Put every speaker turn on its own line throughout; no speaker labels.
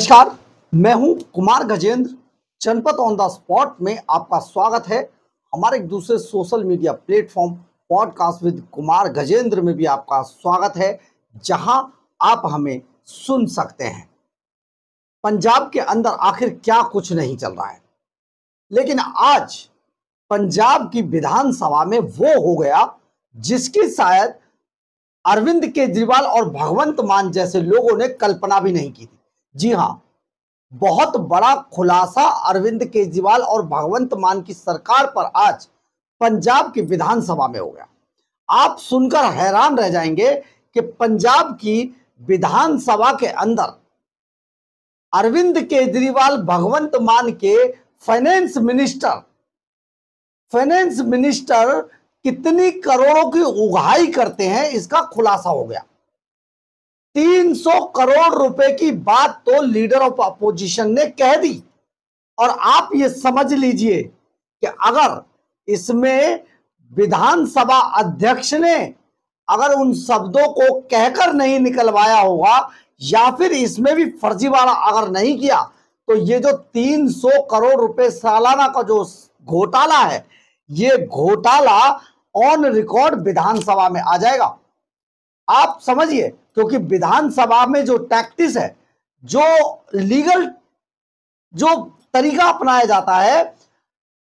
नमस्कार, मैं हूं कुमार गजेंद्र। जनपद ऑन द स्पॉट में आपका स्वागत है। हमारे एक दूसरे social media platform podcast with Kumar Gajendra में भी आपका स्वागत है, जहां आप हमें सुन सकते हैं। पंजाब के अंदर आखिर क्या कुछ नहीं चल रहा है, लेकिन आज पंजाब की विधानसभा में वो हो गया जिसकी शायद अरविंद केजरीवाल और भगवंत मान जैसे लोगों ने कल्पना भी नहीं की थी। जी हां, बहुत बड़ा खुलासा अरविंद केजरीवाल और भगवंत मान की सरकार पर आज पंजाब की विधानसभा में हो गया। आप सुनकर हैरान रह जाएंगे कि पंजाब की विधानसभा के अंदर अरविंद केजरीवाल भगवंत मान के फाइनेंस मिनिस्टर कितनी करोड़ों की उगाही करते हैं, इसका खुलासा हो गया। 300 करोड़ रुपए की बात तो लीडर ऑफ अपोजिशन ने कह दी। और आप ये समझ लीजिए कि अगर इसमें विधानसभा अध्यक्ष ने अगर उन शब्दों को कहकर नहीं निकलवाया होगा या फिर इसमें भी फर्जीवाड़ा अगर नहीं किया, तो ये जो 300 करोड़ रुपए सालाना का जो घोटाला है, ये घोटाला ऑन रिकॉर्ड विधानसभा में आ जाएगा। आप समझिए, क्योंकि विधानसभा में जो टैक्टिस है, जो लीगल जो तरीका अपनाया जाता है,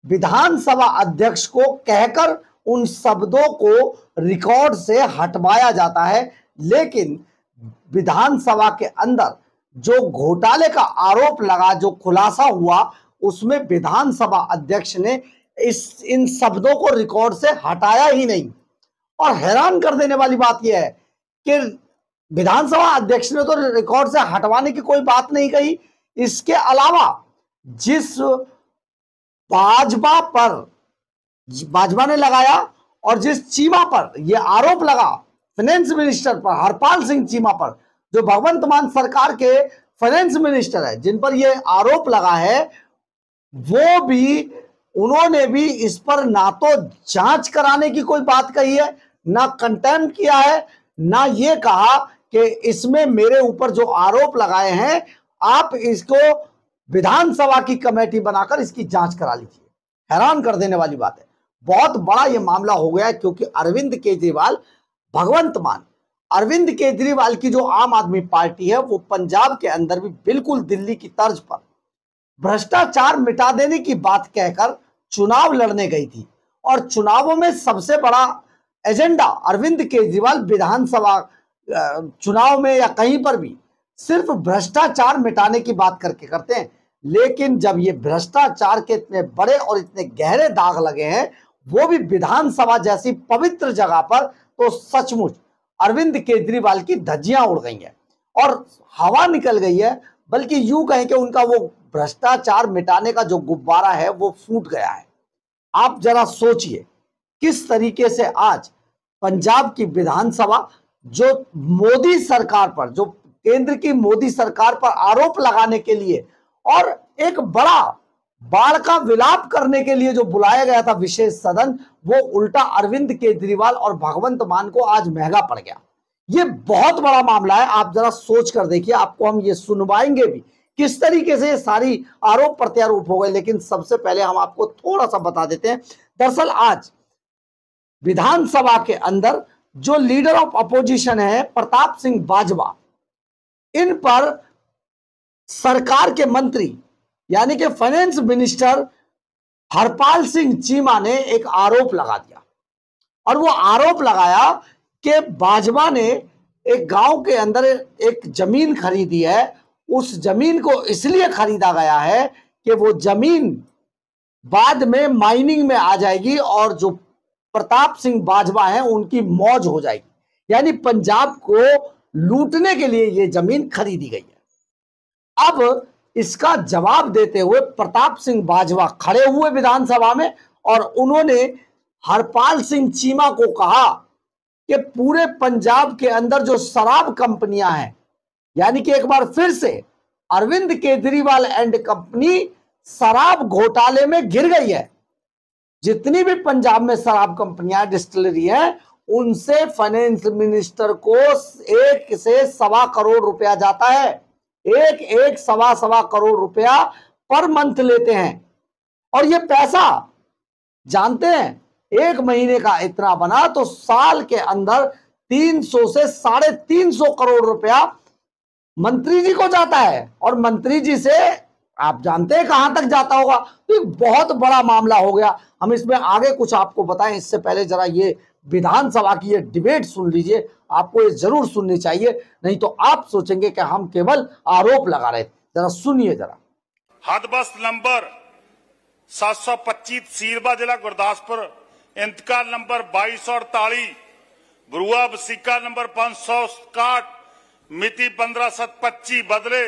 विधानसभा अध्यक्ष को कहकर उन शब्दों को रिकॉर्ड से हटवाया जाता है। लेकिन विधानसभा के अंदर जो घोटाले का आरोप लगा, जो खुलासा हुआ, उसमें विधानसभा अध्यक्ष ने इन शब्दों को रिकॉर्ड से हटाया ही नहीं। और हैरान कर देने वाली बात यह है कि विधानसभा अध्यक्ष ने तो रिकॉर्ड से हटवाने की कोई बात नहीं कही। इसके अलावा जिस बाजवा ने लगाया और जिस चीमा पर यह आरोप लगा, फाइनेंस मिनिस्टर पर, हरपाल सिंह चीमा पर, जो भगवंत मान सरकार के फाइनेंस मिनिस्टर है, जिन पर यह आरोप लगा है, वो भी उन्होंने भी इस पर ना तो जांच कराने की कोई बात कही है, ना कंटेम्प्ट किया है, ना ये कहा कि इसमें मेरे ऊपर जो आरोप लगाए हैं आप इसको विधानसभा की कमेटी बनाकर इसकी जांच करा लीजिए। हैरान कर देने वाली बात है। बहुत बड़ा ये मामला हो गया है, क्योंकि अरविंद केजरीवाल भगवंत मान, अरविंद केजरीवाल की जो आम आदमी पार्टी है, वो पंजाब के अंदर भी बिल्कुल दिल्ली की तर्ज पर भ्रष्टाचार मिटा देने की बात कहकर चुनाव लड़ने गई थी। और चुनावों में सबसे बड़ा एजेंडा अरविंद केजरीवाल विधानसभा चुनाव में या कहीं पर भी सिर्फ भ्रष्टाचार मिटाने की बात करके करते हैं। लेकिन जब ये भ्रष्टाचार के इतने बड़े और इतने गहरे दाग लगे हैं, वो भी विधानसभा जैसी पवित्र जगह पर, तो सचमुच अरविंद केजरीवाल की धज्जियां उड़ गई हैं और हवा निकल गई है। बल्कि यूं कहें कि उनका वो भ्रष्टाचार मिटाने का जो गुब्बारा है वो फूट गया है। आप जरा सोचिए किस तरीके से आज पंजाब की विधानसभा जो मोदी सरकार पर, जो केंद्र की मोदी सरकार पर आरोप लगाने के लिए और एक बड़ा बाढ़ का विलाप करने के लिए जो बुलाया गया था विशेष सदन, वो उल्टा अरविंद केजरीवाल और भगवंत मान को आज महंगा पड़ गया। ये बहुत बड़ा मामला है। आप जरा सोच कर देखिए, आपको हम ये सुनवाएंगे भी किस तरीके से ये सारी आरोप प्रत्यारोप हो गए। लेकिन सबसे पहले हम आपको थोड़ा सा बता देते हैं। दरअसल आज विधानसभा के अंदर जो लीडर ऑफ अपोजिशन है प्रताप सिंह बाजवा, इन पर सरकार के मंत्री यानी कि फाइनेंस मिनिस्टर हरपाल सिंह चीमा ने एक आरोप लगा दिया। और वो आरोप लगाया कि बाजवा ने एक गांव के अंदर एक जमीन खरीदी है। उस जमीन को इसलिए खरीदा गया है कि वो जमीन बाद में माइनिंग में आ जाएगी और जो प्रताप सिंह बाजवा हैं उनकी मौज हो जाएगी। यानी पंजाब को लूटने के लिए ये जमीन खरीदी गई है। अब इसका जवाब देते हुए प्रताप सिंह बाजवा खड़े हुए विधानसभा में और उन्होंने हरपाल सिंह चीमा को कहा कि पूरे पंजाब के अंदर जो शराब कंपनियां हैं, यानी कि एक बार फिर से अरविंद केजरीवाल एंड कंपनी शराब घोटाले में घिर गई है। जितनी भी पंजाब में शराब कंपनियां, डिस्टिलरी हैं, उनसे फाइनेंस मिनिस्टर को 1 से 1.25 करोड़ रुपया जाता है। एक एक सवा सवा करोड़ रुपया पर मंथ लेते हैं। और ये पैसा जानते हैं 1 महीने का इतना बना तो साल के अंदर 300 से 350 करोड़ रुपया मंत्री जी को जाता है। और मंत्री जी से आप जानते हैं कहां तक जाता होगा। तो एक बहुत बड़ा मामला हो गया। हम इसमें आगे कुछ आपको बताएं, इससे पहले जरा ये विधानसभा की ये डिबेट सुन लीजिए। आपको ये जरूर सुननी चाहिए, नहीं तो आप सोचेंगे कि हम केवल आरोप लगा रहे। जरा सुनिए जरा।
हदबस्त नंबर 725 तहसीलबा जिला गुरदासपुर, इंतकाल नंबर 2248, बरुआ वसीका नंबर 561, मिति 15/7/25, बदले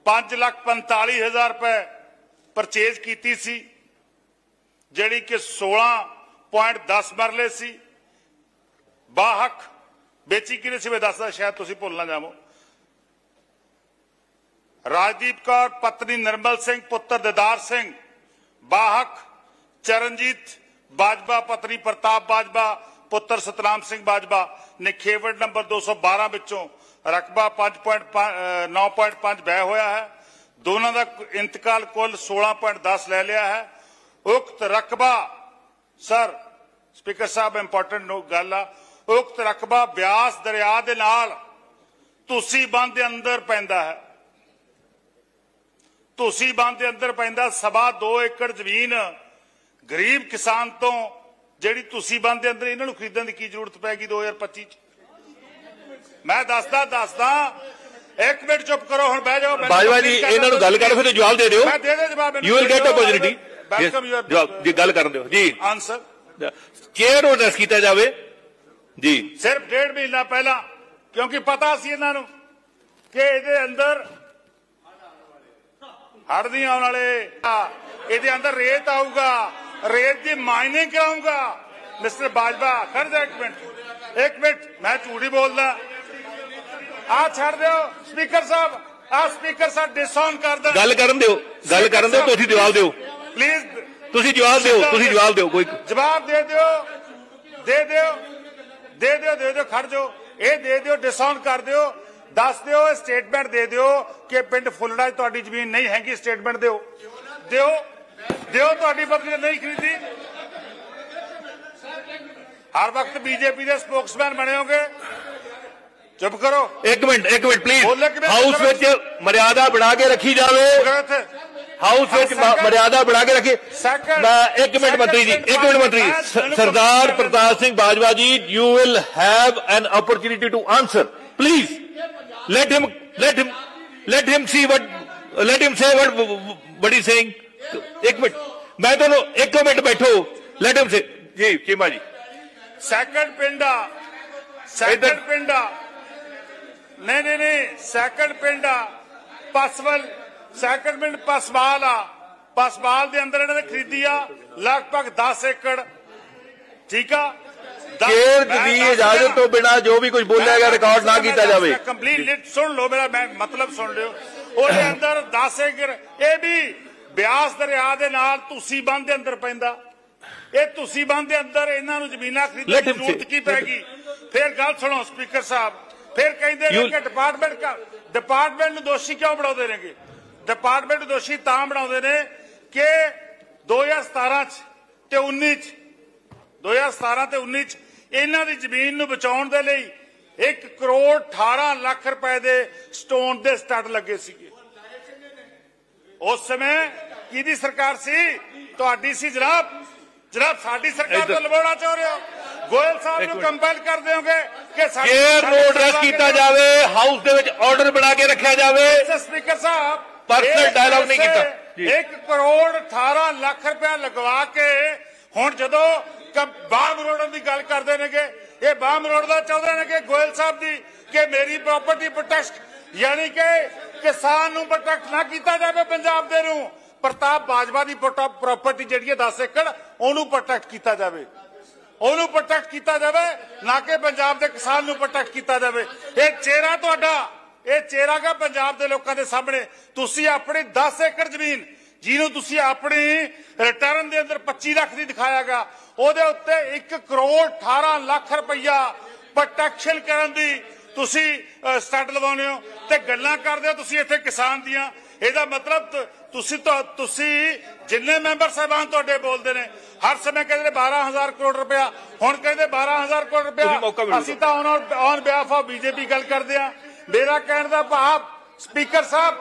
5,45,000 रुपए परचेज की सी, जिहड़ी कि 16.10 मरले सी। बाहक बेची कि नहीं सी, मैं दसदा शायद तुसीं भुल ना जावो। राजदीप कौर पत्नी निर्मल सिंह पुत्र दिदार सिंह, बाहक चरणजीत बाजवा पत्नी प्रताप बाजवा पुत्र सतनाम सिंह बाजवा ने खेवड़ नंबर 212 विचों रकबा 5.9.5 वह होया है। दोनों का इंतकाल कुल 16.10 ले लिया है। उक्त रकबा सर स्पीकर साहब इंपोर्टेंट गल आ, उक्त रकबा ब्यास दरिया दे नाल तुसी बंद दे अंदर पैंदा है। तुसी बंद दे अंदर पैंदा 2.25 एकड़ जमीन गरीब किसान तो जिहड़ी तुसी बंद दे अंदर इन्हां नूं खरीदण दी की जरूरत पैगी 2025 च। मैं दसदा एक मिनट चुप करो, हुण बह जाओ।
बाजवा जी इन्हां नूं गल करो, फिर जवाब दे दिओ।
मैं दे दे जवाब,
you will get opportunity.
Welcome your
जवाब जी, गल करन दिओ जी।
आंसर
चेयर नूं एड्रेस कीता जावे जी।
सिर्फ 1.5 महीना पहला, क्योंकि पता सी इन्हां नूं कि इहदे अंदर हड़ नहीं आने वाले, ये अंदर रेत आऊगा, रेत की माइनिंग कराऊंगा। मिस्टर बाजवा कर दे एक मिनट, मैं झूठ ही बोलदा। आ छड़ दो स्पीकर साहब, आ स्पीकर साहब डिसऑन कर दे।
गल करन दिओ, गल करन दिओ, तुसीं जवाब दिओ
प्लीज।
तुसीं जवाब दिओ, तुसीं जवाब दिओ, कोई
जवाब दे दिओ, दे दिओ, दे दिओ, दे दिओ, खड़ जाओ, ये दे दिओ, डिसऑन कर दिओ, दस दिओ, स्टेटमेंट दे दिओ कि पिंड फुलड़ा तुहाडी जमीन नहीं हैगी। स्टेटमेंट दिओ, दिओ, दिओ, तुहाडी पत्नी नहीं खरीदी। हर वक्त बीजेपी के स्पोक्समैन बने होंगे। चुप करो।
एक मिनट प्लीज। हाउस विच मर्यादा बना के रखी जावे, हाउस विच मर्यादा बना के रखी। एक मिनट मंत्री जी, एक मिनट मंत्री। Sardar Pratap Singh Bajwa ji, you will have an opportunity to answer, please. Let him see what, let him say what he's saying. एक मिनट, मैं तो एक मिनट बैठो, let him say जी। चीमा जी
सेकंड पिंडा नहीं सेकंड पिंडा पसवल, सेकंड पिंड पसवाल आ, पसवाल दे अंदर इन्होंने खरीदी आ लगभग 10 एकड़। ठीक आ,
चेयर दी इजाजत तो बिना जो भी कुछ बोलेगा रिकॉर्ड ना किया जाए।
कंप्लीट सुन लो, मेरा मैं मतलब सुन लियो। ਉਹਦੇ अंदर 10 एकड़ ये भी ब्यास दरिया दे नाल तुसी बंद दे अंदर पैंदा। ये तुसी बंद दे अंदर इन्हां नूं जमीनां खरीदण दी जरूरत की पैगी। फिर गल सुनो स्पीकर साहब, फिर कहंदे ने कि डिपार्टमेंट नूं दोषी क्यों बनाउंदे नेगे। डिपार्टमेंट दोषी तां बनाउंदे ने कि 2017 ते 19 2017 ਤੇ 19 इन्हां दी जमीन नूं बचाउण दे लई 1 करोड़ 18 ਲੱਖ रुपए दे स्टोन दे स्टड लगे सीगे। उस समय किहदी सरकार सी? तुहाडी सी जनाब। जनाब साडी सरकार तो लवाउणा चाह रहे हो। गोयल साहब नूं कंपेल कर देओगे कि
चेयर नूं एड्रेस कीता जावे, हाउस दे विच ऑर्डर बना के रखिया जावे।
स्पीकर साहब
पर्सनल डायलॉग नहीं कीता।
1 करोड़ 18 ਲੱਖ रुपया लगवा के हुण जदों बाह मरोड़न की गल करते हैं कि ये बाह मरोड़ना चाहते हैं कि गोयल साहब की कि मेरी प्रॉपर्टी प्रोटेक्ट, यानी कि किसान नूं प्रोटेक्ट ना किया जाए। पंजाब दे नूं प्रताप बाजवा की प्रॉपर्टी जिहड़ी 10 एकड़ ओनू प्रोटेक्ट किया जाए, ओनू प्रोटेक्ट किया जाए, ना कि पंजाब के किसान नूं प्रोटेक्ट किया जाए। ये चेहरा तुहाडा, ये चेहरा का पंजाब के लोगों के सामने। तुसीं अपनी 10 एकड़ जमीन ਜਿਹਨੂੰ ਤੁਸੀਂ ਆਪਣੀ ਰਿਟਰਨ ਦੇ ਅੰਦਰ 25 ਲੱਖ ਦੀ ਦਿਖਾਇਆਗਾ, ਉਹਦੇ ਉੱਤੇ 1 ਕਰੋੜ 18 ਲੱਖ ਰੁਪਈਆ ਪ੍ਰੋਟੈਕਸ਼ਨ ਕਰਨ ਦੀ ਤੁਸੀਂ ਸਟੱਡ ਲਵਾਉਂਦੇ ਹੋ ਤੇ ਗੱਲਾਂ ਕਰਦੇ ਹੋ ਤੁਸੀਂ ਇੱਥੇ ਕਿਸਾਨ ਦੀਆਂ। ਇਹਦਾ ਮਤਲਬ ਤੁਸੀਂ ਜਿੰਨੇ ਮੈਂਬਰ ਸਾਹਿਬਾਨ ਤੁਹਾਡੇ ਬੋਲਦੇ ਨੇ ਹਰ ਸਮੇਂ ਕਹਿੰਦੇ 12,000 ਕਰੋੜ ਰੁਪਇਆ, ਹੁਣ ਕਹਿੰਦੇ 12,000 ਕਰੋੜ ਰੁਪਇਆ। ਅਸੀਂ ਤਾਂ ਔਨ ਬਿਹਾਫ ਆਫ ਬੀਜੇਪੀ ਗੱਲ ਕਰਦੇ ਆ। ਮੇਰਾ ਕਹਿਣ ਦਾ ਭਾਵ ਸਪੀਕਰ ਸਾਹਿਬ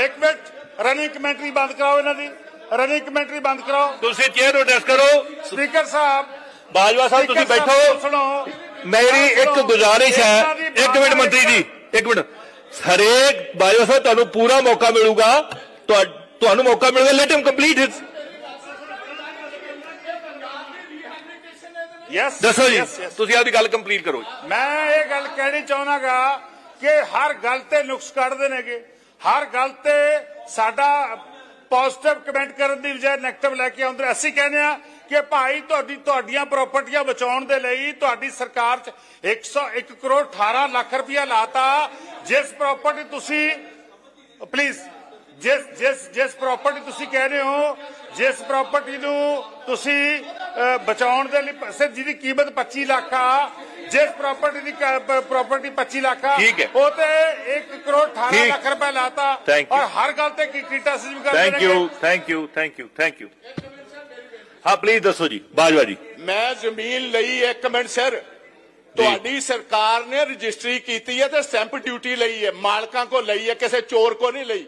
ਇੱਕ ਮਿੰਟ ਰਨਿੰਗ ਕਮੈਂਟਰੀ ਬੰਦ ਕਰਾਓ, ਇਹਨਾਂ ਦੀ ਰਨਿੰਗ ਕਮੈਂਟਰੀ ਬੰਦ ਕਰਾਓ।
ਤੁਸੀਂ ਚੇਅਰ ਨੂੰ ਐਡਰੈਸ ਕਰੋ।
ਸਪੀਕਰ ਸਾਹਿਬ
ਬਾਜਵਾ ਸਾਹਿਬ ਤੁਸੀਂ ਬੈਠੋ।
ਸੁਣੋ
ਮੇਰੀ ਇੱਕ ਗੁਜ਼ਾਰਿਸ਼ ਹੈ, ਇੱਕ ਮਿੰਟ ਮੰਤਰੀ ਜੀ, ਇੱਕ ਮਿੰਟ। ਹਰੇਕ ਬਾਜਵਾ ਸਾਹਿਬ ਤੁਹਾਨੂੰ ਪੂਰਾ ਮੌਕਾ ਮਿਲੂਗਾ, ਤੁਹਾਨੂੰ ਮੌਕਾ ਮਿਲੇਗਾ। ਲੈਟ ਹਿਮ ਕੰਪਲੀਟ ਹਿਸ। ਦੱਸੋ ਜੀ, ਤੁਸੀਂ ਆਪਦੀ ਗੱਲ ਕੰਪਲੀਟ ਕਰੋ।
ਮੈਂ ਇਹ ਗੱਲ ਕਹਿਣੀ ਚਾਹੁੰਦਾਗਾ ਕਿ ਹਰ ਗੱਲ ਤੇ ਨੁਕਸ ਕੱਢਦੇ ਨੇਗੇ, ਹਰ ਗੱਲ ਤੇ ਸਾਡਾ ਪੋਜ਼ਿਟਿਵ ਕਮੈਂਟ ਕਰਨ ਦੀ ਬਜਾਏ ਨੈਗੇਟਿਵ ਲੈ ਕੇ ਆਉਂਦੇ। ਅਸੀਂ ਕਹਿੰਦੇ ਆ ਕਿ ਭਾਈ ਤੁਹਾਡੀਆਂ ਪ੍ਰਾਪਰਟੀਆਂ ਬਚਾਉਣ ਦੇ ਲਈ ਤੁਹਾਡੀ ਸਰਕਾਰ 'ਚ 101 ਕਰੋੜ 18 ਲੱਖ ਰੁਪਇਆ ਲਾਤਾ। ਜਿਸ ਪ੍ਰਾਪਰਟੀ ਤੁਸੀਂ ਪਲੀਜ਼ ਜਿਸ ਪ੍ਰਾਪਰਟੀ ਤੁਸੀਂ ਕਹਿ ਰਹੇ ਹੋ, ਜਿਸ ਪ੍ਰਾਪਰਟੀ ਨੂੰ ਤੁਸੀਂ ਬਚਾਉਣ ਦੇ ਲਈ ਜਿਹਦੀ ਕੀਮਤ 25 ਲੱਖ ਆ, ਜਿਸ ਪ੍ਰਾਪਰਟੀ ਦੀ ਪ੍ਰਾਪਰਟੀ 25 ਲੱਖ ਆ, ਉਹ ਤੇ 1 ਕਰੋੜ 18 ਲੱਖ ਰੁਪਏ ਲਾਤਾ ਔਰ ਹਰ ਗੱਲ ਤੇ ਕ੍ਰਿਟਿਸਿਜ਼ਮ ਕਰਦੇ ਨੇ।
Thank you. ਹਾਂ ਪਲੀਜ਼ ਦੱਸੋ ਜੀ ਬਾਜਵਾ ਜੀ।
ਮੈਂ ਜ਼ਮੀਨ ਲਈ 1 ਮਿੰਟ ਸਰ। ਤੁਹਾਡੀ ਸਰਕਾਰ ਨੇ ਰਜਿਸਟਰੀ ਕੀਤੀ ਹੈ ਤੇ ਸਟੈਂਪ ਡਿਊਟੀ ਲਈ ਹੈ, ਮਾਲਕਾਂ ਕੋ ਲਈ ਹੈ, ਕਿਸੇ ਚੋਰ ਕੋ ਨਹੀਂ ਲਈ।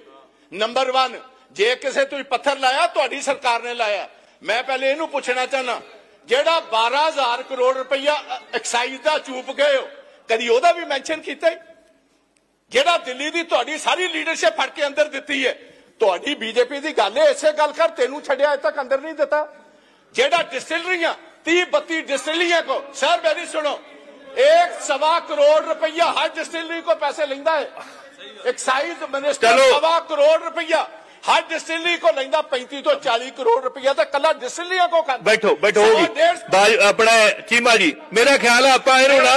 ਨੰਬਰ 1, ਜੇ ਕਿਸੇ ਤੁਸੀਂ ਪੱਥਰ ਲਾਇਆ ਤੁਹਾਡੀ ਸਰਕਾਰ ਨੇ ਲਾਇਆ। ਮੈਂ ਪਹਿਲੇ ਇਹਨੂੰ ਪੁੱਛਣਾ ਚਾਹਨਾ, ਜਿਹੜਾ 12,000 ਕਰੋੜ ਰੁਪਇਆ ਐਕਸਾਈਜ਼ ਦਾ ਚੂਪ ਗਏ ਹੋ, ਕਦੀ ਉਹਦਾ ਵੀ ਮੈਂਸ਼ਨ ਕੀਤਾ? ਜਿਹੜਾ ਦਿੱਲੀ ਦੀ ਤੁਹਾਡੀ ਸਾਰੀ ਲੀਡਰਸ਼ਿਪ ਫੜ ਕੇ ਅੰਦਰ ਦਿੱਤੀ ਹੈ, ਤੁਹਾਡੀ ਬੀਜੇਪੀ ਦੀ ਗੱਲ ਹੈ, ਇਸੇ ਗੱਲ ਕਰ ਤੈਨੂੰ ਛੱਡਿਆ ਅਜੇ ਤੱਕ ਅੰਦਰ ਨਹੀਂ ਦਿੱਤਾ। ਜਿਹੜਾ ਡਿਸਟਿਲਰੀਆਂ 30-32 डिस्टिलरियां को सर मेरी सुनो 1.25 करोड़ रुपया हर डिस्टिलरी को पैसे लेंदा है। एक्साइज मिनिस्टर 1.25 करोड़ रुपया हर डिस्टिलरी को लेंदा 35 तो 40 करोड़ रुपया तो कला डिस्टिलरियां को कर।
बैठो बैठो अपने चीमा जी मेरा ख्याल है आपा इन्हों ना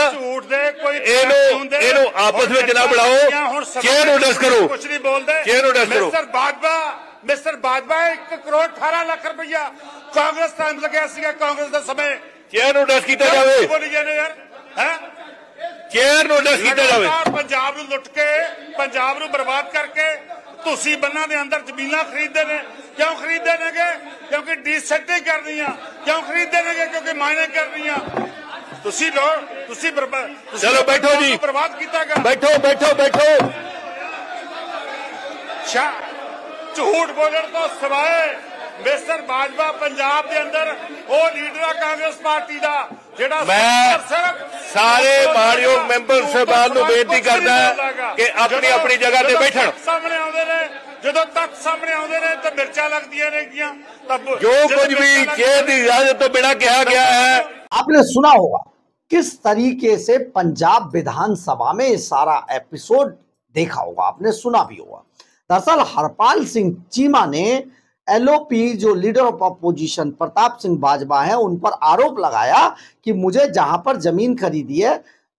इन्हों आपस में ना बढ़ाओ। चेयर नोटिस करो,
कुछ नहीं बोलते।
चेयर नोटिस करो।
मिस्टर बाजवा 1 करोड़ 18 लाख रुपया कांग्रेस टाइम लगे सीगा कांग्रेस का समय।
चेयर नोटिस किया जाए,
बोली जाने यार है
चेयर नोटिस किया जाए।
पंजाब ਨੂੰ ਲੁੱਟ ਕੇ पंजाब ਨੂੰ बर्बाद करके ਤੁਸੀਂ ਬੰਨਾਂ ਦੇ ਅੰਦਰ ਜ਼ਮੀਨਾਂ ਖਰੀਦਦੇ ਨੇ। ਕਿਉਂ ਖਰੀਦਦੇ ਨੇਗੇ? ਕਿਉਂਕਿ ਡੀਸੈਂਟਿੰਗ ਕਰਨੀ ਆ। ਕਿਉਂ ਖਰੀਦਦੇ ਨੇਗੇ? ਕਿਉਂਕਿ ਮਾਈਨਿੰਗ ਕਰਨੀ ਆ। ਤੁਸੀਂ
चलो बैठो जी,
बर्बाद कीतागा।
बैठो बैठो बैठो।
झूठ बोलने तो सिवाय मिस्टर बाजवा पंजाब के अंदर वो लीडर कांग्रेस पार्टी का जेड़ा
सारे मानयोग मैंबर साहबान को बेनती करता है कि अपनी अपनी जगह पे बैठन।
सामने आते ने जो तक सामने आते ने तो मिर्चा लगदियां ने तब
जो कुछ भी चेयर की इजाजत तो बिना कहा गया है।
आपने सुना होगा किस तरीके से पंजाब विधानसभा में ये सारा एपिसोड देखा होगा, आपने सुना भी होगा। दरअसल हरपाल सिंह चीमा ने एलओपी जो leader of opposition Pratap Singh Bajwa है उन पर आरोप लगाया कि मुझे जहां पर जमीन खरीदी है,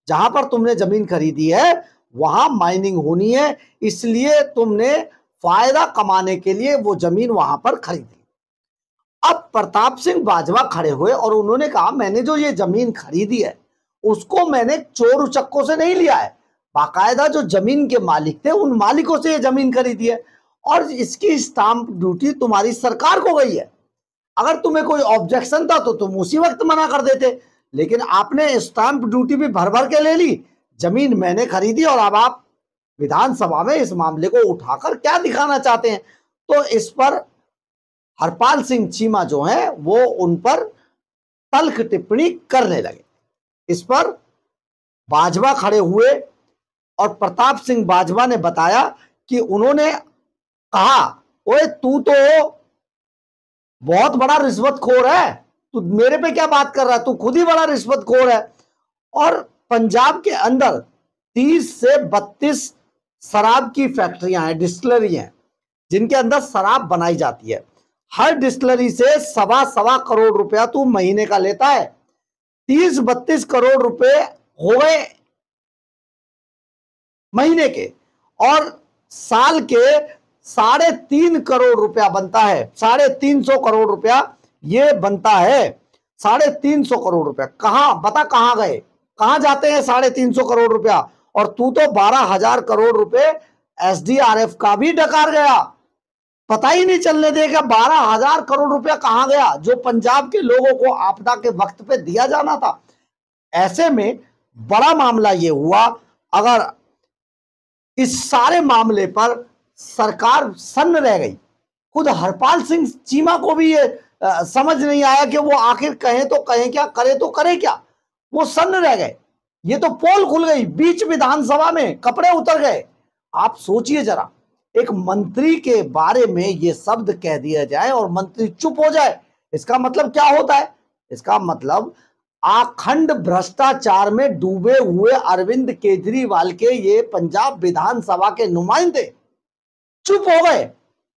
जहां पर तुमने जमीन खरीदी है वहां माइनिंग होनी है, इसलिए तुमने फायदा कमाने के लिए वो जमीन वहां पर खरीदी। अब प्रताप सिंह बाजवा खड़े हुए और उन्होंने कहा मैंने जो ये जमीन खरीदी है उसको मैंने चोर उचक्कों से नहीं लिया है, बाकायदा जो जमीन के मालिक थे उन मालिकों से ये जमीन खरीदी है और इसकी स्टाम्प ड्यूटी तुम्हारी सरकार को गई है। अगर तुम्हें कोई ऑब्जेक्शन था तो तुम उसी वक्त मना कर देते, लेकिन आपने स्टाम्प ड्यूटी भी भर भर के ले ली। जमीन मैंने खरीदी और अब आप विधानसभा में इस मामले को उठाकर क्या दिखाना चाहते हैं? तो इस पर हरपाल सिंह चीमा जो है वो उन पर तल्ख टिप्पणी करने लगे। इस पर बाजवा खड़े हुए और प्रताप सिंह बाजवा ने बताया कि उन्होंने कहा ओए तू तो बहुत बड़ा रिश्वतखोर है, तू मेरे पे क्या बात कर रहा है, तू खुद ही बड़ा रिश्वतखोर है। और पंजाब के अंदर 30 से 32 शराब की फैक्ट्रियां हैं, डिस्टिलरी हैं जिनके अंदर शराब बनाई जाती है। हर डिस्टिलरी से सवा करोड़ रुपया तू महीने का लेता है। 30-32 करोड़ रुपए हो गए महीने के और साल के 3.5 करोड़ रुपया बनता है। 350 करोड़ रुपया ये बनता है। 350 करोड़ रुपया कहां बता, कहां गए, कहां जाते हैं 350 करोड़ रुपया? और तू तो 12,000 करोड़ रुपए SDRF का भी डकार गया, पता ही नहीं चलने देगा 12,000 करोड़ रुपया कहां गया जो पंजाब के लोगों को आपदा के वक्त पे दिया जाना था। ऐसे में बड़ा मामला ये हुआ, अगर इस सारे मामले पर सरकार सन्न रह गई, खुद हरपाल सिंह चीमा को भी ये समझ नहीं आया कि वो आखिर कहें तो कहें क्या, करे तो करे क्या, वो सन्न रह गए। ये तो पोल खुल गई, बीच विधानसभा में कपड़े उतर गए। आप सोचिए जरा, एक मंत्री के बारे में ये शब्द कह दिया जाए और मंत्री चुप हो जाए, इसका मतलब क्या होता है? इसका मतलब अखंड भ्रष्टाचार में डूबे हुए अरविंद केजरीवाल के ये पंजाब विधानसभा के नुमाइंदे चुप हो गए,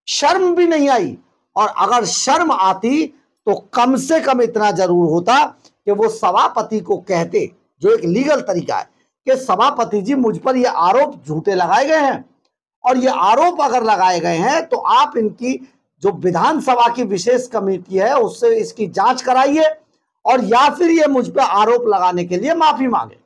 शर्म भी नहीं आई। और अगर शर्म आती तो कम से कम इतना जरूर होता कि वो सभापति को कहते, जो एक लीगल तरीका है, कि सभापति जी मुझ पर ये आरोप झूठे लगाए गए हैं, और ये आरोप अगर लगाए गए हैं तो आप इनकी जो विधानसभा की विशेष कमेटी है उससे इसकी जांच कराइए, और या फिर ये मुझ पर आरोप लगाने के लिए माफी मांगे,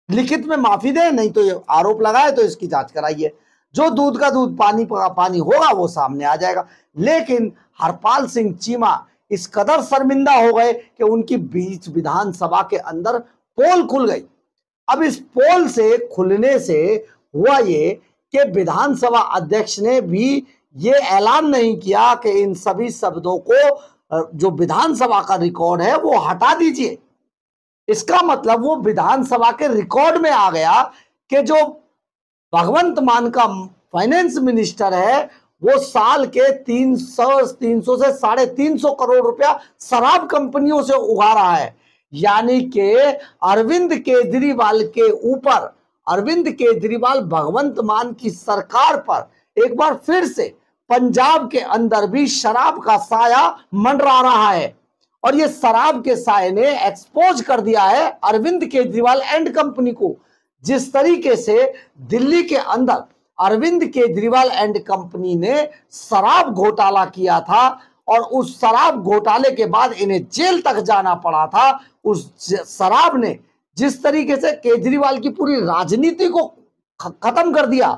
लिखित में माफी दें, नहीं तो ये आरोप लगाए तो इसकी जांच कराइए। जो दूध का दूध पानी का पानी होगा वो सामने आ जाएगा। लेकिन हरपाल सिंह चीमा इस कदर शर्मिंदा हो गए कि उनकी बीच विधानसभा के अंदर पोल खुल गई। अब इस पोल से खुलने से हुआ ये कि विधानसभा अध्यक्ष ने भी ये ऐलान नहीं किया कि इन सभी शब्दों को जो विधानसभा का रिकॉर्ड है वो हटा दीजिए। इसका मतलब वो विधानसभा के रिकॉर्ड में आ गया कि जो भगवंत मान का फाइनेंस मिनिस्टर है वो साल के 300 से 350 करोड़ रुपया शराब कंपनियों से उगा रहा है। यानी कि अरविंद केजरीवाल के ऊपर, अरविंद केजरीवाल भगवंत मान की सरकार पर एक बार फिर से पंजाब के अंदर भी शराब का साया मंडरा रहा है। और ये शराब के साये ने एक्सपोज कर दिया है अरविंद केजरीवाल एंड कंपनी को। जिस तरीके से दिल्ली के अंदर अरविंद केजरीवाल एंड कंपनी ने शराब घोटाला किया था और उस शराब घोटाले के बाद इन्हें जेल तक जाना पड़ा था, उस शराब ने जिस तरीके से केजरीवाल की पूरी राजनीति को खत्म कर दिया,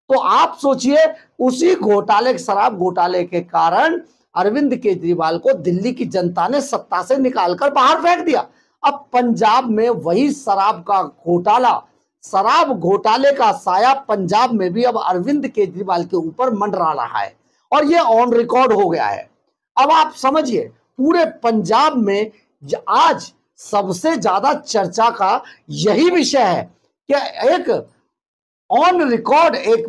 तो आप सोचिए उसी घोटाले, शराब घोटाले के कारण अरविंद केजरीवाल को दिल्ली की जनता ने सत्ता से निकालकर बाहर फेंक दिया। अब पंजाब में वही शराब का घोटाला, शराब घोटाले का साया पंजाब में भी अब अरविंद केजरीवाल के ऊपर मंडरा रहा है और ये ऑन रिकॉर्ड हो गया है। अब आप समझिए पूरे पंजाब में आज सबसे ज्यादा चर्चा का यही विषय है कि एक ऑन रिकॉर्ड, एक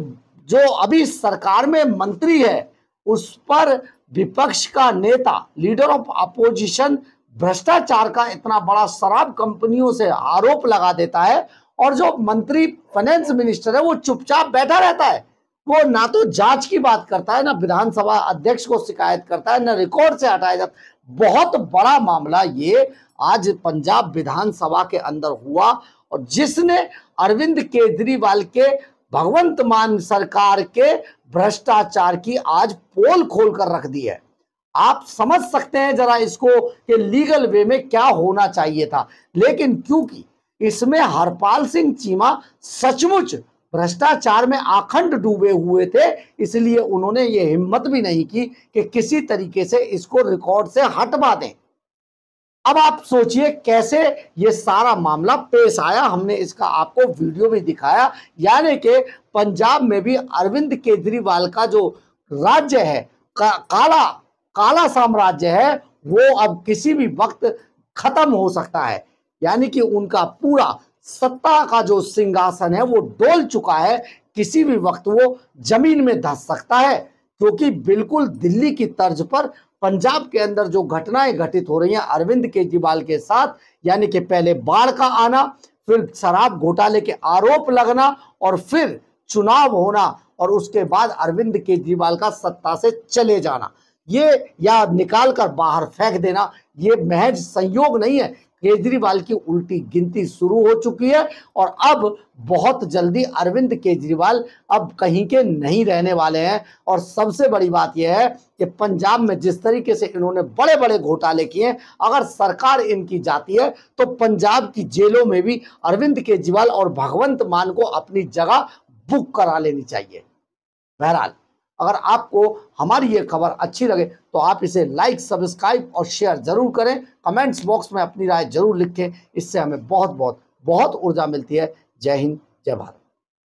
जो अभी सरकार में मंत्री है उस पर विपक्ष का नेता, लीडर ऑफ अपोजिशन, भ्रष्टाचार का इतना बड़ा शराब कंपनियों से आरोप लगा देता है और जो मंत्री फाइनेंस मिनिस्टर है वो चुपचाप बैठा रहता है। वो ना तो जांच की बात करता है, ना विधानसभा अध्यक्ष को शिकायत करता है, ना रिकॉर्ड से हटाया जाता। बहुत बड़ा मामला ये आज पंजाब विधानसभा के अंदर हुआ और जिसने अरविंद केजरीवाल के भगवंत मान सरकार के भ्रष्टाचार की आज पोल खोल कर रख दी है। आप समझ सकते हैं जरा इसको कि लीगल वे में क्या होना चाहिए था, लेकिन क्योंकि इसमें हरपाल सिंह चीमा सचमुच भ्रष्टाचार में आखंड डूबे हुए थे, इसलिए उन्होंने ये हिम्मत भी नहीं की कि किसी तरीके से इसको रिकॉर्ड से हटवा दें। अब आप सोचिए कैसे ये सारा मामला पेश आया। हमने इसका आपको वीडियो भी दिखाया, यानी कि पंजाब में भी अरविंद केजरीवाल का जो राज्य है, काला साम्राज्य है, वो अब किसी भी वक्त खत्म हो सकता है। यानी कि उनका पूरा सत्ता का जो सिंहासन है वो डोल चुका है, किसी भी वक्त वो जमीन में धंस सकता है, क्योंकि बिल्कुल दिल्ली की तर्ज पर पंजाब के अंदर जो घटनाएं घटित हो रही हैं अरविंद केजरीवाल के साथ, यानी कि पहले बाढ़ का आना, फिर शराब घोटाले के आरोप लगना और फिर चुनाव होना और उसके बाद अरविंद केजरीवाल का सत्ता से चले जाना, ये या निकाल कर बाहर फेंक देना, ये महज संयोग नहीं है। केजरीवाल की उल्टी गिनती शुरू हो चुकी है और अब बहुत जल्दी अरविंद केजरीवाल अब कहीं के नहीं रहने वाले हैं। और सबसे बड़ी बात यह है कि पंजाब में जिस तरीके से इन्होंने बड़े बड़े घोटाले किए हैं, अगर सरकार इनकी जाती है तो पंजाब की जेलों में भी अरविंद केजरीवाल और भगवंत मान को अपनी जगह बुक करा लेनी चाहिए। बहरहाल, अगर आपको हमारी ये खबर अच्छी लगे तो आप इसे लाइक, सब्सक्राइब और शेयर जरूर करें। कमेंट्स बॉक्स में अपनी राय जरूर लिखें, इससे हमें बहुत बहुत बहुत ऊर्जा मिलती है। जय हिंद, जय भारत।